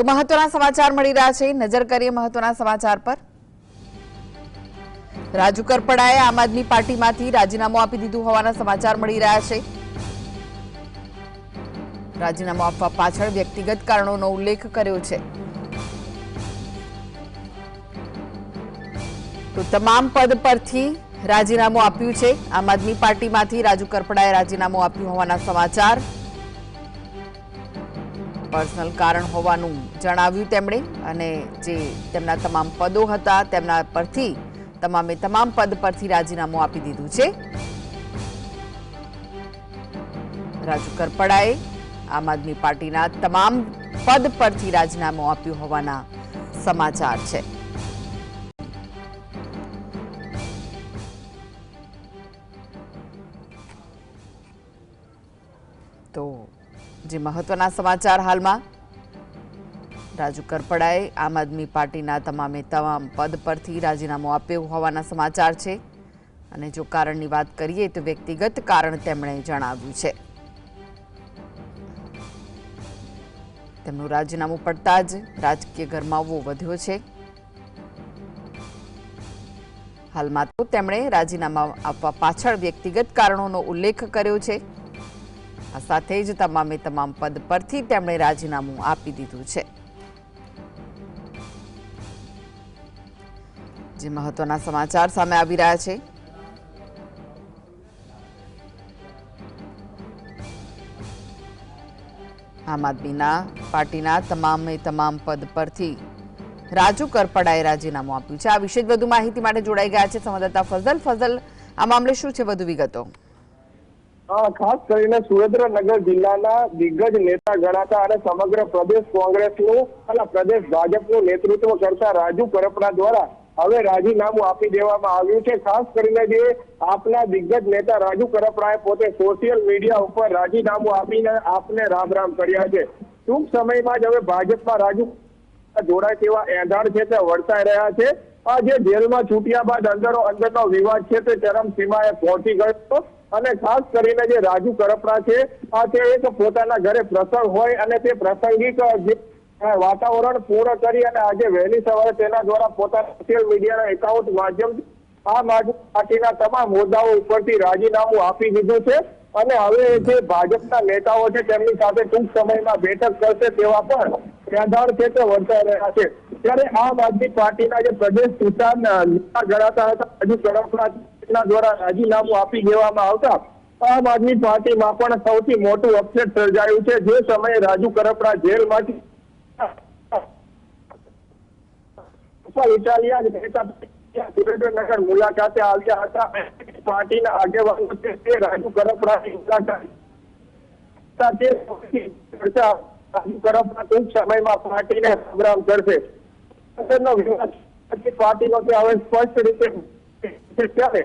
તો મહત્વના સમાચાર મળી રહ્યા છે, નજર કરીએ મહત્વના સમાચાર પર। રાજુ કરપડાએ આમ આદમી પાર્ટીમાંથી રાજીનામું આપી દીધું હોવાના સમાચાર મળી રહ્યા છે। રાજીનામું આપવા પાછળ વ્યક્તિગત કારણોનો ઉલ્લેખ કર્યો છે। તો તમામ પદ પરથી રાજીનામું આપ્યું છે। આમ આદમી પાર્ટીમાંથી રાજુ કરપડાએ રાજીનામું આપ્યું હોવાના સમાચાર। પર્સનલ કારણ હોવાનું જણાવ્યું તેમણે અને જે તેમના તમામ પદો હતા તેમના પરથી તમામ પદ પરથી રાજીનામું આપી દીધું છે। રાજુ કરપડાએ આમ આદમી પાર્ટીના તમામ પદ પરથી રાજીનામું આપ્યું હોવાના સમાચાર છે। તો જે મહત્વના સમાચાર હાલમાં રાજુ કરપડાએ આમ આદમી પાર્ટીના તમામ પદ પરથી રાજીનામું આપ્યું હોવાના સમાચાર છે અને જો કારણની વાત કરીએ તો વ્યક્તિગત કારણ તેમણે જણાવ્યું છે। તેમનું રાજીનામું પડતા જ રાજકીય ગરમાવો વધ્યો છે। હાલમાં તો તેમણે રાજીનામા આપવા પાછળ વ્યક્તિગત કારણોનો ઉલ્લેખ કર્યો છે। આ સાથે જ તમામ પદ પરથી તેમણે રાજીનામું આપી દીધું છે। જે મહત્વના સમાચાર સામે આવી રહ્યા છે। આમ આદમીના પાર્ટીના તમામ પદ પરથી રાજુ કરપડાએ રાજીનામું આપ્યું છે। આ વિશે વધુ માહિતી માટે જોડાઈ ગયા છે સંવાદદાતા ફઝલ। આ મામલે શું છે વધુ વિગતો? ખાસ કરીને સુરેન્દ્રનગર જિલ્લાના દિગ્ગજ નેતા ગણાતા અને સમગ્ર પ્રદેશ કોંગ્રેસનું અને પ્રદેશ ભાજપનું નેતૃત્વ કરતા રાજુ કરપડા દ્વારા હવે રાજીનામું આપી દેવામાં આવ્યું છે। ખાસ કરીને જે આપના દિગ્ગજ નેતા રાજુ કરપડાએ પોતે સોશિયલ મીડિયા ઉપર રાજીનામું આપીને આપને રામ કર્યા છે। ટૂંક સમયમાં જ હવે ભાજપમાં રાજુ જોડાય તેવા એંધાણ છે તે વર્તાઈ રહ્યા છે। આ જે જેલમાં છૂટ્યા બાદ અંદરનો વિવાદ છે તે ચરમસીમાએ પહોંચી ગયો અને ખાસ કરીને જે રાજુ કરપડા છે આ તે એક પોતાના ઘરે પ્રસંગ હોય અને તે પ્રાસંગિક જે વાતાવરણ પૂર્ણ કરી અને આજે વહેલી સવારે તેના દ્વારા પોતાના સોશિયલ મીડિયાના એકાઉન્ટ માધ્યમથી આમ આદમી પાર્ટીના તમામ હોદ્દાઓ ઉપરથી રાજીનામું આપી દીધું છે અને હવે જે ભાજપના નેતાઓ છે તેમની સાથે ટૂંક સમયમાં બેઠક કરશે તેવા પણ એંધાણ છે તે વર્તાઈ રહ્યા છે। ત્યારે આમ આદમી પાર્ટીના જે પ્રદેશ નેતા ગણાતા હતા રાજુ કરપડા દ્વારા રાજીનામું આપી દેવામાં આવતા આમ આદમી પાર્ટીમાં પણ સૌથી મોટું અપસેટ સર્જાયું છે। જે સમયે રાજુ કરપડા જેલમાંથી સુરેન્દ્રનગર મુલાકાતે આવ્યા હતા। પાર્ટીના આગેવાનો તે રાજુ કરપડાની મુલાકાત રાજુ કરપડા ટૂંક સમયમાં પાર્ટીને સંગ્રામ કરશે। પાર્ટીનો તે હવે સ્પષ્ટ રીતે ત્યારે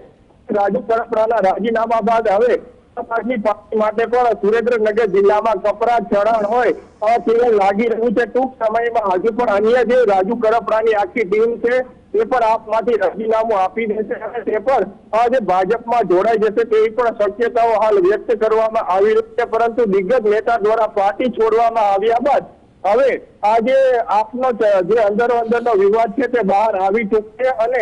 રાજુ કરપડાના રાજીનામા બાદ હવે પાર્ટી માટે પણ સુરેન્દ્રનગર જિલ્લામાં કપરા ચઢાણ હોય તેવું લાગી રહ્યું છે। ટૂંક સમયમાં હજુ પણ અન્ય જે રાજુ કરપડાની આખી ટીમ છે તે પણ આપમાંથી રાજીનામું આપી દેશે અને તે પણ આજે ભાજપમાં જોડાઈ જશે તેવી પણ શક્યતાઓ હાલ વ્યક્ત કરવામાં આવી રહી છે। પરંતુ દિગ્ગજ નેતા દ્વારા પાર્ટી છોડવામાં આવ્યા બાદ હવે આજે આપનો જે અંદરનો વિવાદ છે તે બહાર આવી ચૂક્યો છે અને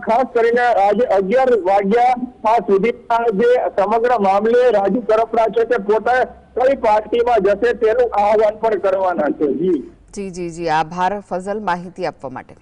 ખાસ કરીને આજે 11 વાગ્યા સુધીના જે સમગ્ર મામલે રાજુ કરપડા છે તે પોતે કઈ પાર્ટીમાં જશે તેનું આહવાન પણ કરવાના છે। જી આભાર ફઝલ માહિતી આપવા માટે।